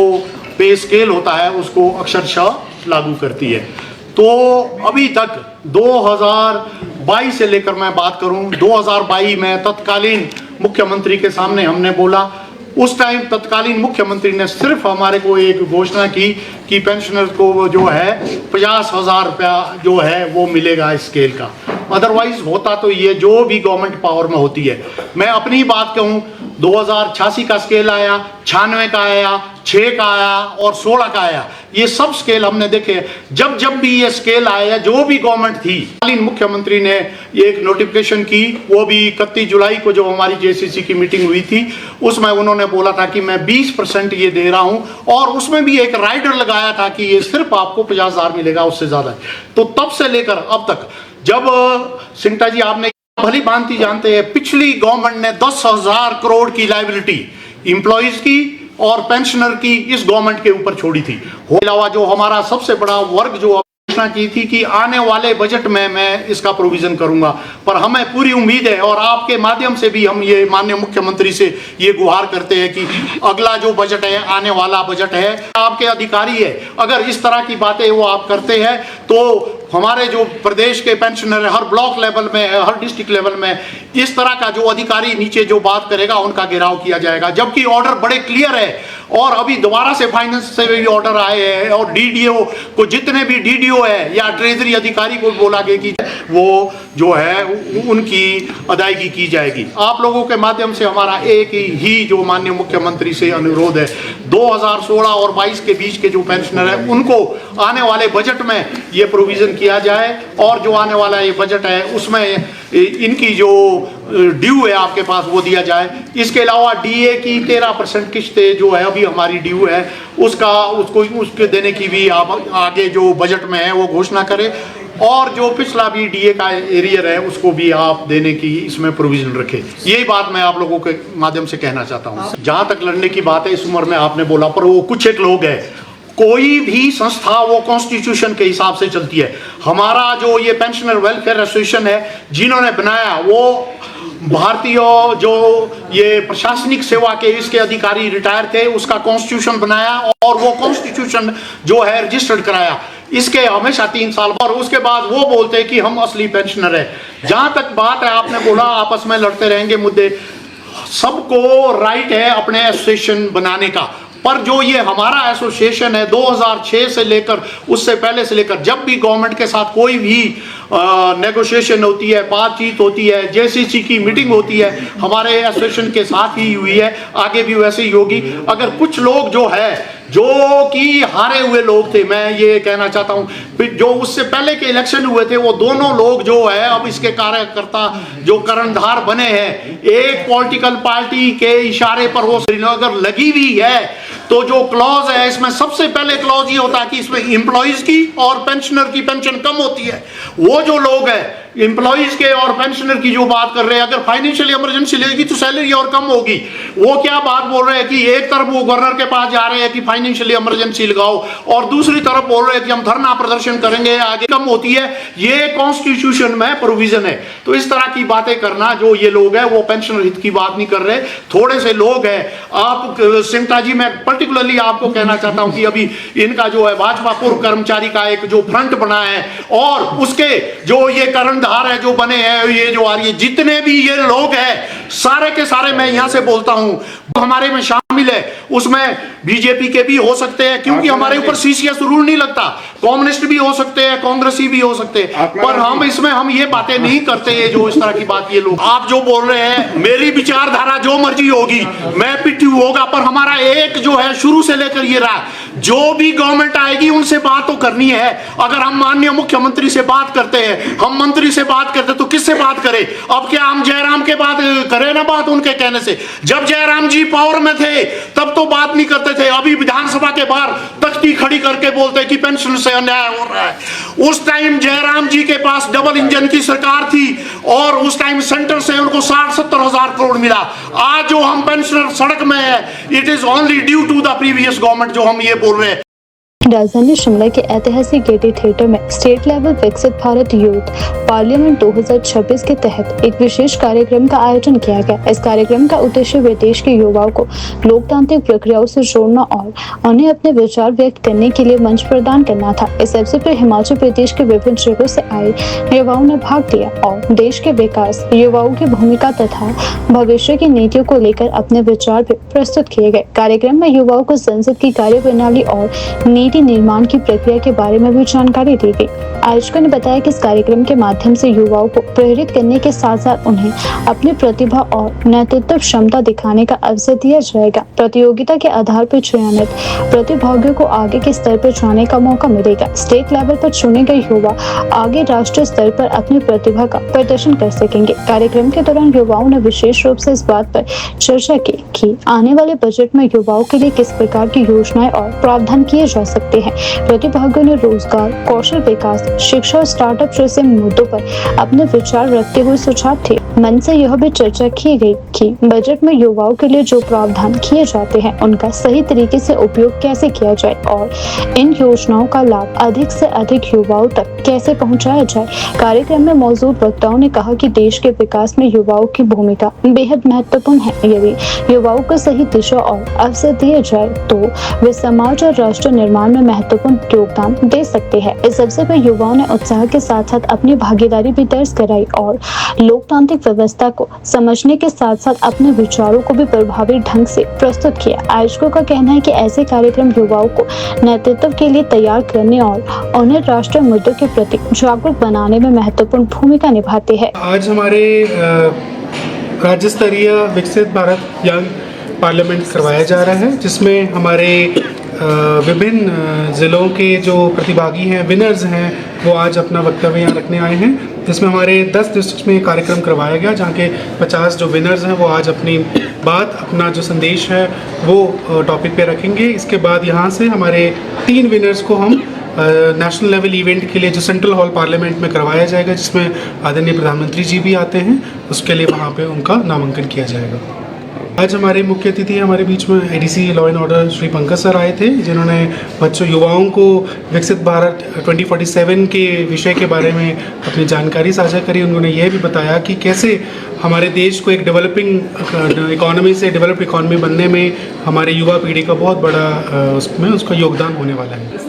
Speaker 8: पे स्केल होता है उसको अक्षरशः लागू करती है। तो अभी तक 2022 से लेकर मैं बात करूं, 2022 में तत्कालीन मुख्यमंत्री के सामने हमने बोला, उस टाइम तत्कालीन मुख्यमंत्री ने सिर्फ हमारे को एक घोषणा की कि पेंशनर को जो है 50,000 रुपया जो है वो मिलेगा इस स्केल का। अदरवाइज होता तो ये जो भी गवर्नमेंट पावर में होती है। मैं अपनी बात कहूँ 2086 का स्केल आया, 96 का आया, 6 का आया और 16 का आया। ये सब स्केल हमने देखे। जब जब भी ये स्केल आया, जो भी गवर्नमेंट थी, तत्कालीन मुख्यमंत्री ने ये एक नोटिफिकेशन की, वो भी 31 जुलाई को जो हमारी जेसीसी की मीटिंग हुई थी, उसमें उन्होंने बोला था कि मैं 20% ये दे रहा हूं, और उसमें भी एक राइडर लगाया था कि ये सिर्फ आपको 50,000 मिलेगा, उससे ज्यादा। तो तब से लेकर अब तक, जब सिंगटा जी आपने भली भांति जानते हैं, पिछली गवर्नमेंट ने 10,000 करोड़ की लायबिलिटी एम्प्लॉइज की और पेंशनर की इस गवर्नमेंट के ऊपर छोड़ी थी। अलावा जो हमारा सबसे बड़ा वर्ग जो घोषणा की थी कि आने वाले बजट में मैं इसका प्रोविजन करूंगा, पर हमें पूरी उम्मीद है और आपके माध्यम से भी हम ये माननीय मुख्यमंत्री से ये गुहार करते हैं कि अगला जो बजट है, आने वाला बजट है, आपके अधिकारी है, अगर इस तरह की बातें वो आप करते हैं तो हमारे जो प्रदेश के पेंशनर है, हर ब्लॉक लेवल में, हर डिस्ट्रिक्ट लेवल में इस तरह का जो अधिकारी नीचे जो बात करेगा उनका घेराव किया जाएगा। जबकि ऑर्डर बड़े क्लियर है और अभी दोबारा से फाइनेंस से भी ऑर्डर आए हैं और डीडीओ को, जितने भी डीडीओ है या ट्रेजरी अधिकारी को बोला गया कि वो जो है उनकी अदायगी की जाएगी। आप लोगों के माध्यम से हमारा एक ही जो माननीय मुख्यमंत्री से अनुरोध है, 2016 और 22 के बीच के जो पेंशनर है उनको आने वाले बजट में ये प्रोविजन किया जाए, और जो आने वाला ये बजट है उसमें इनकी जो ड्यू है आपके पास वो दिया जाए। इसके अलावा डीए की 13% किस्तें जो है अभी हमारी ड्यू है, उसके देने की भी आप आगे जो बजट में है वो घोषणा करें, और जो पिछला भी डीए का एरियर है उसको भी आप देने की इसमें प्रोविजन रखें। यही बात मैं आप लोगों के माध्यम से कहना चाहता हूँ। जहाँ तक लड़ने की बात है, इस उम्र में आपने बोला, पर वो कुछ एक लोग हैं, कोई भी संस्था वो कॉन्स्टिट्यूशन के हिसाब से चलती है। हमारा जो ये पेंशनर वेलफेयर एसोसिएशन है, जिन्होंने बनाया वो भारतीय जो ये प्रशासनिक सेवा के इसके अधिकारी रिटायर थे, उसका कॉन्स्टिट्यूशन बनाया और वो कॉन्स्टिट्यूशन जो है रजिस्टर्ड कराया। इसके हमेशा 3 साल और उसके बाद वो बोलते हैं कि हम असली पेंशनर है। जहां तक बात है, आपने बोला आपस में लड़ते रहेंगे मुद्दे, सबको राइट है अपने एसोसिएशन बनाने का, पर जो ये हमारा एसोसिएशन है 2006 से लेकर, उससे पहले से लेकर, जब भी गवर्नमेंट के साथ कोई भी नेगोशिएशन होती है, बातचीत होती है, जेसीसी की मीटिंग होती है, हमारे एसोसिएशन के साथ ही हुई है, आगे भी वैसे ही होगी। अगर कुछ लोग जो है जो कि हारे हुए लोग थे, मैं ये कहना चाहता हूँ, फिर जो उससे पहले के इलेक्शन हुए थे, वो दोनों लोग जो है अब इसके कार्यकर्ता जो कर्णधार बने हैं, एक पॉलिटिकल पार्टी के इशारे पर वो श्रीनगर लगी हुई है। तो जो क्लॉज है इसमें सबसे पहले क्लॉज ये होता है कि इसमें एम्प्लॉइज की और पेंशनर की पेंशन कम होती है। वो जो लोग हैं एम्प्लॉइज के और पेंशनर की जो बात कर रहे हैं, अगर फाइनेंशियल इमरजेंसी लगेगी तो सैलरी और कम होगी। वो क्या बात बोल रहे हैं कि एक तरफ वो गवर्नर के पास जा रहे हैं कि फाइनेंशियल इमरजेंसी लगाओ, और दूसरी तरफ बोल रहे हैं कि हम धरना प्रदर्शन करेंगे, आगे कम होती है। ये कॉन्स्टिट्यूशन में प्रोविजन है। तो इस तरह की बातें करना, जो ये लोग हैं वो पेंशनर हित की बात नहीं कर रहे, थोड़े से लोग हैं। आप सिंगटा जी, मैं पर्टिकुलरली आपको कहना चाहता हूं कि अभी इनका जो है भाजपा पूर्व कर्मचारी का एक जो फ्रंट बना है, और उसके जो ये कर्णधार है जो बने हैं, ये जो आ रही है, जितने भी ये लोग हैं सारे के सारे, मैं यहां से बोलता हूं, हमारे में शामिल है। उसमें बीजेपी के भी हो सकते हैं, क्योंकि हमारे ऊपर सीसीएस रूल नहीं लगता। कम्युनिस्ट भी हो सकते हैं, कांग्रेसी भी हो सकते हैं, पर हम इसमें हम ये बातें नहीं करते हैं जो इस तरह की बात ये लोग आप जो बोल रहे हैं। मेरी विचारधारा जो मर्जी होगी, मैं पिट्ठू होगा, पर हमारा एक जो है शुरू से लेकर ये रहा, जो भी गवर्नमेंट आएगी उनसे बात तो करनी है। अगर हम माननीय मुख्यमंत्री से बात करते हैं, हम मंत्री से बात करते, तो किससे बात करें? अब क्या हम जयराम के बात करें ना, बात उनके कहने से? जब जयराम जी पावर में थे तब तो बात नहीं करते थे, अभी विधानसभा के बाहर तख्ती खड़ी करके बोलते कि पेंशन से अन्याय हो रहा है। उस टाइम जयराम जी के पास डबल इंजन की सरकार थी और उस टाइम सेंटर से उनको 60-70 हजार करोड़ मिला। आज जो हम पेंशनर सड़क में है, it is only due to the previous government, जो हम ये बोल रहे हैं।
Speaker 1: राजधानी शिमला के ऐतिहासिक गेटी थिएटर में स्टेट लेवल विकसित भारत यूथ पार्लियामेंट 2026 के तहत एक विशेष कार्यक्रम का आयोजन किया गया। इस कार्यक्रम का उद्देश्य विदेश के युवाओं को लोकतांत्रिक प्रक्रियाओं से जोड़ना और उन्हें अपने विचार व्यक्त करने के लिए मंच प्रदान करना था। इस अवसर पर हिमाचल प्रदेश के विभिन्न जगहों से आए युवाओं ने भाग लिया और देश के विकास, युवाओं की भूमिका तथा भविष्य की नीतियों को लेकर अपने विचार भी प्रस्तुत किए गए। कार्यक्रम में युवाओं को संसद की कार्यप्रणाली और नीति के निर्माण की प्रक्रिया के बारे में भी जानकारी दी गई। आयोजकों ने बताया कि इस कार्यक्रम के माध्यम से युवाओं को प्रेरित करने के साथ साथ उन्हें अपनी प्रतिभा और नेतृत्व क्षमता दिखाने का अवसर दिया जाएगा। प्रतियोगिता के आधार पर चयनित प्रतिभागियों को आगे के स्तर पर जाने का मौका मिलेगा। स्टेट लेवल पर चुने गए युवा आगे राष्ट्रीय स्तर पर अपनी प्रतिभा का प्रदर्शन कर सकेंगे। कार्यक्रम के दौरान युवाओं ने विशेष रूप से इस बात पर चर्चा की कि आने वाले बजट में युवाओं के लिए किस प्रकार की योजनाएं और प्रावधान किए जा सकते हैं। प्रतिभागियों ने रोजगार, कौशल विकास, शिक्षा और स्टार्टअप जैसे मुद्दों पर अपने विचार रखते हुए सुझाव थे। मन से यह भी चर्चा की गई कि बजट में युवाओं के लिए जो प्रावधान किए जाते हैं उनका सही तरीके से उपयोग कैसे किया जाए और इन योजनाओं का लाभ अधिक से अधिक युवाओं तक कैसे पहुंचाया जाए। कार्यक्रम में मौजूद वक्ताओं ने कहा कि देश के विकास में युवाओं की भूमिका बेहद महत्वपूर्ण है। यदि युवाओं को सही दिशा और अवसर दिए जाए तो वे समाज और राष्ट्र निर्माण में महत्वपूर्ण योगदान दे सकते हैं। इस अवसर पर युवाओं ने उत्साह के साथ साथ अपनी भागीदारी भी दर्ज कराई और लोकतांत्रिक व्यवस्था को समझने के साथ साथ अपने विचारों को भी प्रभावी ढंग से प्रस्तुत किया। आयोजकों का कहना है कि ऐसे कार्यक्रम युवाओं को नेतृत्व के लिए तैयार करने और उन्हें राष्ट्रीय मुद्दों के प्रति जागरूक बनाने में महत्वपूर्ण भूमिका निभाते हैं।
Speaker 9: आज हमारे राज्य स्तरीय विकसित भारत यंग पार्लियामेंट करवाया जा रहा है, जिसमें हमारे विभिन्न ज़िलों के जो प्रतिभागी हैं, विनर्स हैं, वो आज अपना वक्तव्य यहाँ रखने आए हैं। जिसमें हमारे 10 डिस्ट्रिक्ट में कार्यक्रम करवाया गया, जहाँ के 50 जो विनर्स हैं वो आज अपनी बात, अपना जो संदेश है वो टॉपिक पे रखेंगे। इसके बाद यहाँ से हमारे 3 विनर्स को हम नेशनल लेवल इवेंट के लिए जो सेंट्रल हॉल पार्लियामेंट में करवाया जाएगा, जिसमें आदरणीय प्रधानमंत्री जी भी आते हैं, उसके लिए वहाँ पे उनका नामांकन किया जाएगा। आज हमारे मुख्य अतिथि हमारे बीच में ADC law and order Shri Pankaj sir आए थे, जिन्होंने बच्चों युवाओं को विकसित भारत 2047 के विषय के बारे में अपनी जानकारी साझा करी। उन्होंने यह भी बताया कि कैसे हमारे देश को एक डेवलपिंग इकोनॉमी से डेवलप्ड इकोनॉमी बनने में हमारे युवा पीढ़ी का बहुत बड़ा उसमें उसका योगदान होने वाला है।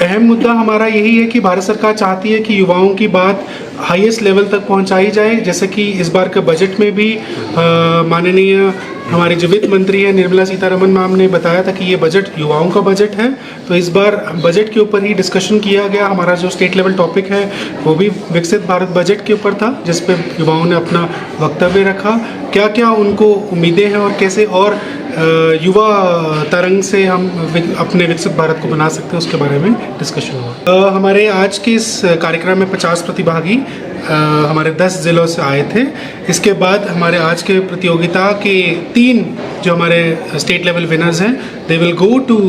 Speaker 9: अहम मुद्दा हमारा यही है कि भारत सरकार चाहती है कि युवाओं की बात हाईएस्ट लेवल तक पहुंचाई जाए। जैसे कि इस बार के बजट में भी माननीय हमारे जो वित्त मंत्री हैं निर्मला सीतारमण मैम ने बताया था कि ये बजट युवाओं का बजट है। तो इस बार बजट के ऊपर ही डिस्कशन किया गया। हमारा जो स्टेट लेवल टॉपिक है वो भी विकसित भारत बजट के ऊपर था, जिस पे युवाओं ने अपना वक्तव्य रखा, क्या क्या उनको उम्मीदें हैं और कैसे और युवा तरंग से हम अपने विकसित भारत को बना सकते हैं, उसके बारे में डिस्कशन हुआ। हमारे आज के इस कार्यक्रम में 50 प्रतिभागी हमारे 10 ज़िलों से आए थे। इसके बाद हमारे आज के प्रतियोगिता के 3 जो हमारे स्टेट लेवल विनर्स हैं, they will go to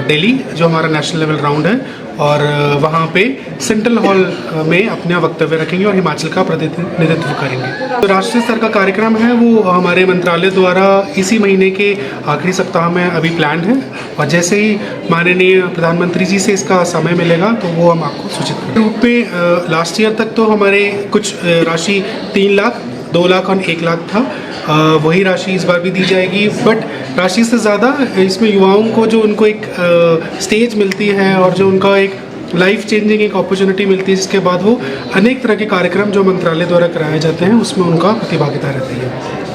Speaker 9: Delhi, जो हमारा नेशनल लेवल राउंड है, और वहाँ पे सेंट्रल हॉल में अपना वक्तव्य रखेंगे और हिमाचल का प्रतिनिधित्व करेंगे। तो राष्ट्रीय स्तर का कार्यक्रम है वो हमारे मंत्रालय द्वारा इसी महीने के आखिरी सप्ताह में अभी प्लान्ड है, और जैसे ही माननीय प्रधानमंत्री जी से इसका समय मिलेगा तो वो हम आपको सूचित करेंगे। रूप में लास्ट ईयर तक तो हमारे कुछ राशि 3 लाख, 2 लाख और 1 लाख था, वही राशि इस बार भी दी जाएगी। बट राशि से ज़्यादा इसमें युवाओं को जो उनको एक स्टेज मिलती है और जो उनका एक लाइफ चेंजिंग एक अपॉर्चुनिटी मिलती है, जिसके बाद वो अनेक तरह के कार्यक्रम जो मंत्रालय द्वारा कराए जाते हैं उसमें उनका प्रतिभागिता रहती है।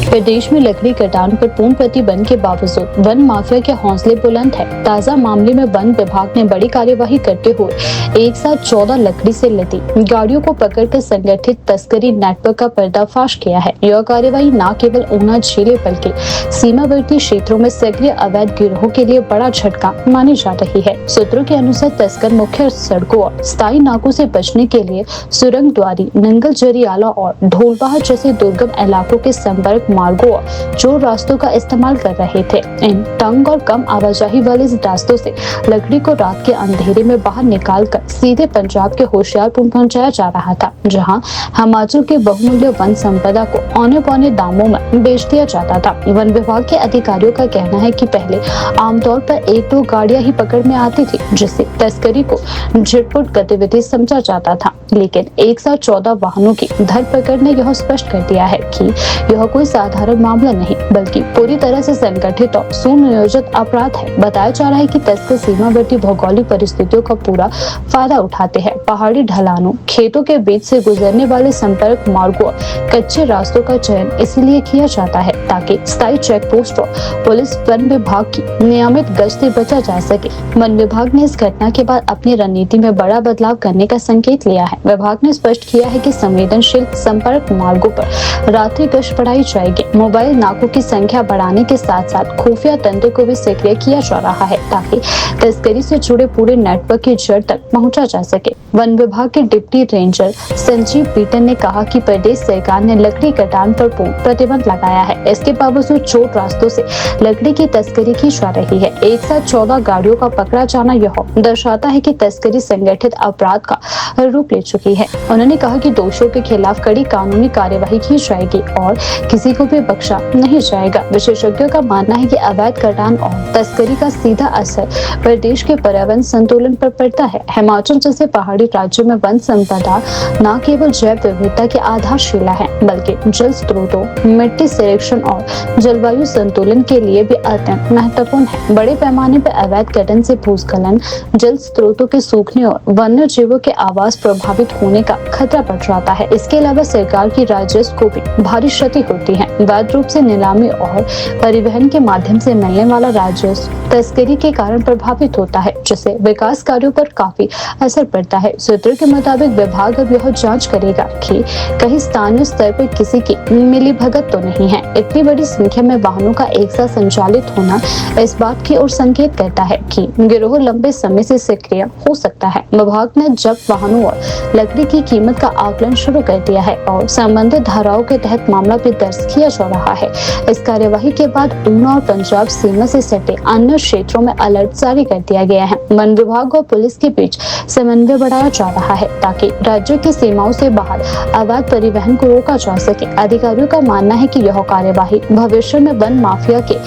Speaker 1: प्रदेश में लकड़ी कटान पर पूर्ण प्रतिबंध के बावजूद वन माफिया के हौसले बुलंद है। ताजा मामले में वन विभाग ने बड़ी कार्यवाही करते हुए एक साथ 14 लकड़ी से लदी गाड़ियों को पकड़कर संगठित तस्करी नेटवर्क का पर्दाफाश किया है। यह कार्यवाही न केवल ऊना जिले बल्कि सीमावर्ती क्षेत्रों में सक्रिय अवैध गिरोहों के लिए बड़ा झटका मानी जा रही है। सूत्रों के अनुसार तस्कर मुख्य सड़कों और स्थायी नाकों से बचने के लिए सुरंग द्वारी, नंगल जरियाला और ढोलबाहा जैसे दुर्गम इलाकों के संपर्क मार्गों और जो रास्तों का इस्तेमाल कर रहे थे। इन तंग और कम आवाजाही वाले रास्तों से लकड़ी को रात के अंधेरे में बाहर निकालकर सीधे पंजाब के होशियारपुर पहुंचाया जा रहा था, जहां हिमाचल के बहुमूल्य वन संपदा को औने पौने दामों में बेच दिया जाता था। वन विभाग के अधिकारियों का कहना है कि पहले आमतौर पर 1-2 गाड़ियां ही पकड़ में आती थी, जिससे तस्करी को झटपट गतिविधि समझा जाता था। लेकिन एक साथ 14 वाहनों की धरपकड़ ने यह स्पष्ट कर दिया है कि यह कोई साधारण मामला नहीं बल्कि पूरी तरह से संगठित और सुनियोजित अपराध है। बताया जा रहा है कि तस्कर सीमावर्ती भौगोलिक परिस्थितियों का पूरा फायदा उठाते हैं। पहाड़ी ढलानों, खेतों के बीच से गुजरने वाले संपर्क मार्गों और कच्चे रास्तों का चयन इसलिए किया जाता है ताकि स्थायी चेक पोस्ट और पुलिस वन विभाग की नियमित गश्त से बचा जा सके। वन विभाग ने इस घटना के बाद अपनी रणनीति में बड़ा बदलाव करने का संकेत लिया है। विभाग ने स्पष्ट किया है कि संवेदनशील संपर्क मार्गों पर रात्रि गश्त बढ़ाई जाएगी। मोबाइल नाकों की संख्या बढ़ाने के साथ साथ खुफिया तंत्र को भी सक्रिय किया जा रहा है ताकि तस्करी से जुड़े पूरे नेटवर्क की जड़ तक पहुंचा जा सके। वन विभाग के डिप्टी रेंजर संजीव पीटन ने कहा कि प्रदेश सरकार ने लकड़ी कटान पर पूर्ण प्रतिबंध लगाया है। इसके बावजूद चोट रास्तों से लकड़ी की तस्करी की जा रही है। एक साथ 14 गाड़ियों का पकड़ा जाना यह दर्शाता है कि तस्करी संगठित अपराध का रूप ले चुकी है। उन्होंने कहा कि दोषियों के खिलाफ कड़ी कानूनी कार्यवाही की जाएगी और किसी को भी बख्शा नहीं जाएगा। विशेषज्ञों का मानना है कि अवैध कटान और तस्करी का सीधा असर प्रदेश के पर्यावरण संतुलन पर पड़ता है। हिमाचल जैसे पहाड़ी राज्यों में वन संपदा न केवल जैव विविधता की आधारशिला है बल्कि जल स्रोतों, मिट्टी संरक्षण और जलवायु संतुलन के लिए भी अत्यंत महत्वपूर्ण है। बड़े पैमाने पर अवैध कटान से भूस्खलन, जल स्रोतों के सूखने और वन्य जीवों के आवास प्रभावित होने का खतरा बढ़ जाता है। इसके अलावा सरकार की राजस्व को भी भारी क्षति होती है। वैध रूप से नीलामी और परिवहन के माध्यम से मिलने वाला राजस्व तस्करी के कारण प्रभावित होता है जिससे विकास कार्यों पर काफी असर पड़ता है। सूत्रों के मुताबिक विभाग अब यह जांच करेगा कि कहीं स्थानीय स्तर पर किसी की मिलीभगत तो नहीं है। इतनी बड़ी संख्या में वाहनों का एक साथ संचालित होना इस बात की ओर संकेत करता है कि गिरोह लंबे समय से सक्रिय हो सकता है। विभाग ने जब्त वाहनों और लकड़ी की कीमत का आकलन शुरू कर दिया है और संबंधित धाराओं के तहत मामला भी दर्ज किया जा रहा है। इस कार्यवाही के बाद ऊना और पंजाब सीमा से सटे अन्य क्षेत्रों में अलर्ट जारी कर दिया गया है। वन विभाग और पुलिस के बीच समन्वय बढ़ाया जा रहा है ताकि राज्य की सीमाओं से बाहर अवैध परिवहन को रोका जा सके। अधिकारियों का मानना है कि यह कार्यवाही भविष्य में वन माफिया के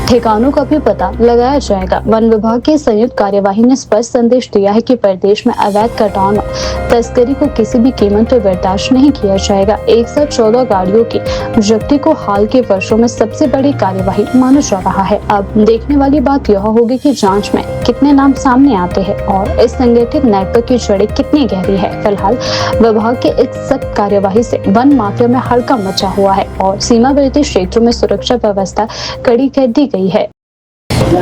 Speaker 1: ठिकानों का भी पता लगाया जाएगा। वन विभाग की संयुक्त कार्यवाही ने स्पष्ट संदेश दिया है कि प्रदेश में अवैध कटान और तस्करी को किसी भी कीमत पर बर्दाश्त नहीं किया जाएगा। एक साथ 14 गाड़ियों की जब्ती को हाल के वर्षों में सबसे बड़ी कार्यवाही माना जा रहा है। अब देखने वाली बात यह होगी कि जांच में कितने नाम सामने आते हैं और इस संगठित नेटवर्क की जड़ें कितनी गहरी है। फिलहाल विभाग के इस सख्त कार्यवाही से वन माफिया में हड़कंप मचा हुआ है और सीमावर्ती क्षेत्रों में सुरक्षा व्यवस्था कड़ी कर दी गई है।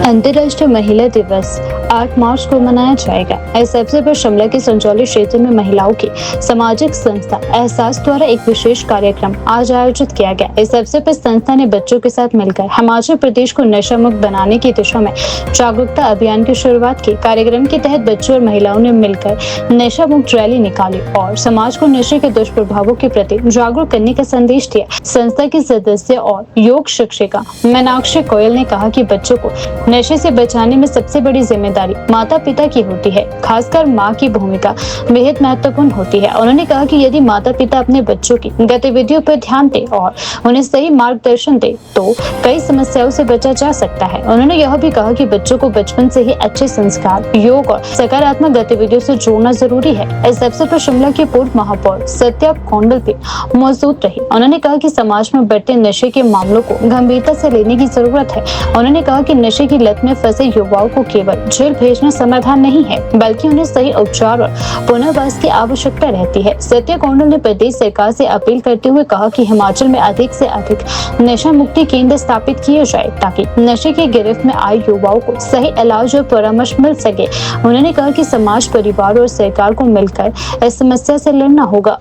Speaker 1: अंतर्राष्ट्रीय महिला दिवस 8 मार्च को मनाया जाएगा। इस अवसर पर शिमला के संजौली क्षेत्र में महिलाओं की सामाजिक संस्था एहसास द्वारा एक विशेष कार्यक्रम आज आयोजित किया गया। इस अवसर पर संस्था ने बच्चों के साथ मिलकर हिमाचल प्रदेश को नशा मुक्त बनाने की दिशा में जागरूकता अभियान की शुरुआत की। कार्यक्रम के तहत बच्चों और महिलाओं ने मिलकर नशा मुक्त रैली निकाली और समाज को नशे के दुष्प्रभावों के प्रति जागरूक करने का संदेश दिया। संस्था की सदस्य और योग शिक्षिका मीनाक्षी गोयल ने कहा कि बच्चों को नशे से बचाने में सबसे बड़ी जिम्मेदारी माता पिता की होती है। खासकर माँ की भूमिका बेहद महत्वपूर्ण होती है। उन्होंने कहा कि यदि माता पिता अपने बच्चों की गतिविधियों पर ध्यान दे और उन्हें सही मार्गदर्शन दे तो कई समस्याओं से बचा जा सकता है। उन्होंने यह भी कहा कि बच्चों को बचपन से ही अच्छे संस्कार, योग और सकारात्मक गतिविधियों से जोड़ना जरूरी है। इस अवसर पर शिमला की पूर्व महापौर सत्या कौंडल भी मौजूद रही। उन्होंने कहा कि समाज में बढ़ते नशे के मामलों को गंभीरता से लेने की जरूरत है। उन्होंने कहा कि नशे की लत में फंसे युवाओं को केवल जेल भेजना समाधान नहीं है बल्कि उन्हें सही उपचार और पुनर्वास की आवश्यकता रहती है। सत्या कौंडल ने प्रदेश सरकार से अपील करते हुए कहा कि हिमाचल में अधिक से अधिक नशा मुक्ति केंद्र स्थापित किए जाए ताकि नशे की गिरफ्त में आए युवाओं को सही इलाज और परामर्श मिल सके। उन्होंने कहा कि समाज, परिवार और सरकार को मिलकर इस समस्या से लड़ना होगा।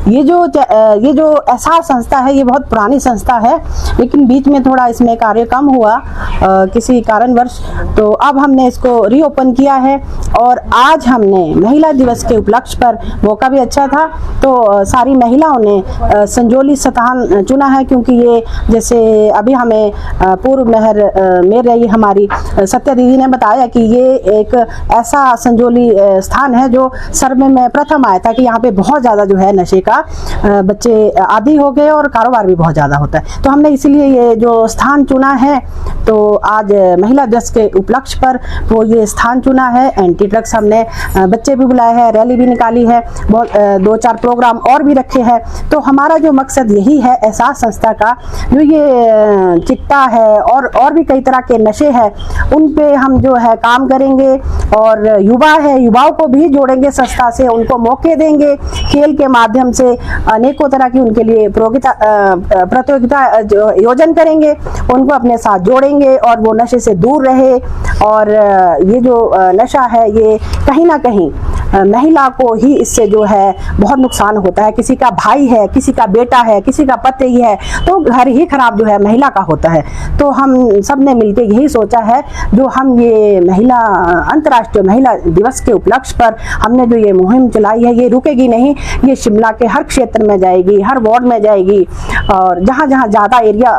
Speaker 10: ये जो एहसास संस्था है ये बहुत पुरानी संस्था है लेकिन बीच में थोड़ा इसमें कार्य कम हुआ किसी कारणवश, तो अब हमने इसको रीओपन किया है और आज हमने महिला दिवस के उपलक्ष्य पर, मौका भी अच्छा था तो सारी महिलाओं ने संजौली स्थान चुना है क्योंकि ये जैसे अभी हमें पूर्व मेयर रही हमारी सत्या दीदी ने बताया कि ये एक ऐसा संजौली स्थान है जो सर्वे में प्रथम आया था कि यहाँ पे बहुत ज़्यादा जो है नशे का बच्चे आदी हो गए और कारोबार भी बहुत ज़्यादा होता है। तो हमने इसीलिए ये जो स्थान चुना है, तो आज महिला दिवस के उपलक्ष्य पर वो ये स्थान चुना है। एंटी ड्रग्स हमने बच्चे भी बुलाए हैं, रैली भी निकाली है, बहुत 2-4 प्रोग्राम और भी रखे हैं। तो हमारा जो मकसद यही है, एहसास संस्था का, जो ये चिट्टा है और भी कई तरह के नशे हैं, उन पे हम जो है काम करेंगे। और युवा है, युवाओं को भी जोड़ेंगे संस्था से, उनको मौके देंगे, खेल के माध्यम से अनेकों तरह की उनके लिए प्रतियोगिता आयोजन करेंगे, उनको अपने साथ जोड़ेंगे और वो नशे से दूर रहे। और ये जो नशा है, ये कहीं ना कहीं महिला को ही इससे जो है बहुत नुकसान होता है। किसी का भाई है, किसी का बेटा है, किसी का पति है, तो घर ही खराब जो है महिला का होता है। तो हम सब ने मिलकर यही सोचा है, जो हम ये अंतर्राष्ट्रीय महिला दिवस के उपलक्ष्य पर हमने जो ये मुहिम चलाई है, ये रुकेगी नहीं, ये शिमला के हर क्षेत्र में जाएगी, हर वार्ड में जाएगी, और जहाँ जहाँ ज़्यादा एरिया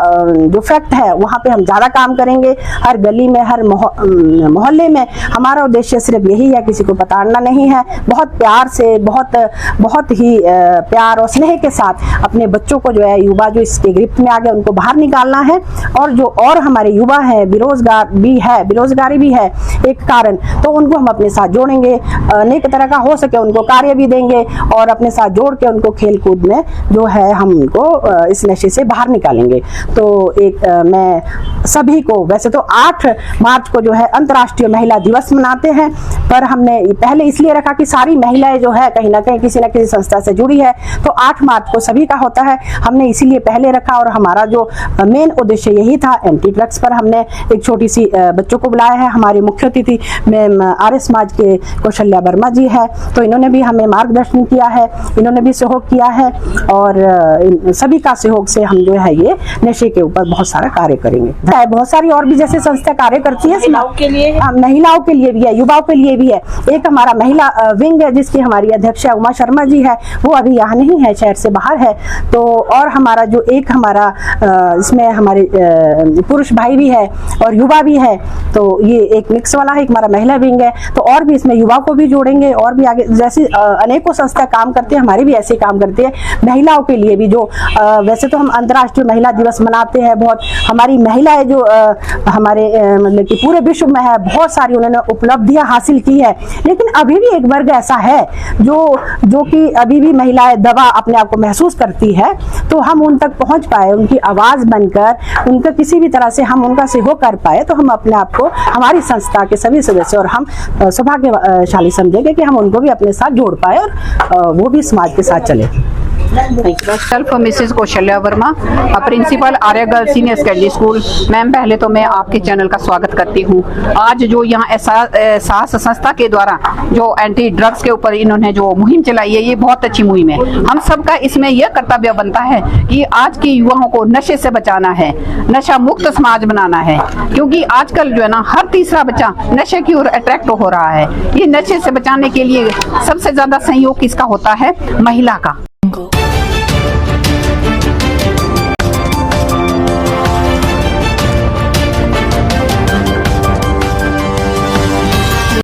Speaker 10: जो फैक्ट है वहाँ पे हम ज़्यादा काम करेंगे, हर गली में, हर मोहल्ले में। हमारा उद्देश्य सिर्फ यही है, किसी को पताड़ना नहीं है, बहुत प्यार से, बहुत ही प्यार और स्नेह के साथ अपने बच्चों को जो है, युवा जो इसके गिरफ्त में आ गए, उनको बाहर निकालना है। और जो और हमारे युवा है, बेरोजगारी भी है एक कारण, तो उनको हम अपने साथ जोड़ेंगे, अनेक तरह का हो सके उनको कार्य भी देंगे और अपने साथ जोड़ के उनको खेल कूद में जो है हम उनको इस नशे से बाहर निकालेंगे। तो मैं सभी को, वैसे तो 8 मार्च को जो है अंतर्राष्ट्रीय महिला दिवस मनाते हैं, पर हमने पहले इसलिए रखा कि सारी महिलाएं जो है कहीं ना कहीं किसी न किसी संस्था से जुड़ी है, तो 8 मार्च को सभी का होता है, हमने इसीलिए पहले रखा। और हमारा जो मेन उद्देश्य यही था, एंटी ड्रग्स पर हमने एक छोटी सी बच्चों को बुलाया है। हमारे मुख्य अतिथि में आर्य समाज के कौशल्या वर्मा जी है, तो इन्होंने भी हमें मार्गदर्शन किया है, इन्होंने भी सहयोग किया है, और इन सभी का सहयोग से हम जो है ये नशे के ऊपर बहुत सारा कार्य करेंगे। बहुत सारी और भी जैसे संस्था कार्य करती है, महिलाओं के लिए भी है, युवाओं के लिए भी है। एक हमारा महिला विंग है, जिसकी हमारी अध्यक्षा उमा शर्मा जी है, वो अभी यहाँ नहीं है, शहर से बाहर है। तो और हमारा जो एक हमारा इसमें हमारे पुरुष भाई भी है और युवा भी है, तो ये एक मिक्स वाला है, एक हमारा महिला विंग है। तो और भी इसमें युवा को भी जोड़ेंगे, और भी आगे जैसे अनेकों संस्था काम करते हैं, हमारी भी ऐसे काम करते हैं महिलाओं के लिए भी। जो वैसे तो हम अंतर्राष्ट्रीय महिला दिवस मनाते हैं, बहुत हमारी महिलाएं जो हमारे मतलब कि पूरे विश्व में है, बहुत सारी उन्होंने उपलब्धियां हासिल की है, लेकिन अभी भी एक वर्ग ऐसा है जो कि अभी भी महिलाएं दबा अपने आप को महसूस करती है। तो हम उन तक पहुंच पाए, उनकी आवाज बनकर, उनका किसी भी तरह से हम उनका सहयोग कर पाए, तो हम अपने आप को, हमारी संस्था के सभी सदस्य और हम सौभाग्यशाली समझेंगे कि हम उनको भी अपने साथ जोड़ पाए और वो भी समाज के साथ चले।
Speaker 11: Self Mrs Kaushalya Verma, principal Arya girls senior secondary school. Ma'am, पहले तो मैं आपके चैनल का स्वागत करती हूँ। आज जो यहाँ एहसास संस्था के द्वारा जो एंटी ड्रग्स के ऊपर इन्होंने जो मुहिम चलाई है, ये बहुत अच्छी मुहिम है। हम सबका इसमें यह कर्तव्य बनता है कि आज की युवाओं को नशे से बचाना है, नशा मुक्त समाज बनाना है, क्योंकि आजकल जो है ना, हर तीसरा बच्चा नशे की ओर अट्रैक्ट हो रहा है। ये नशे से बचाने के लिए सबसे ज्यादा सहयोग किसका होता है? महिला का।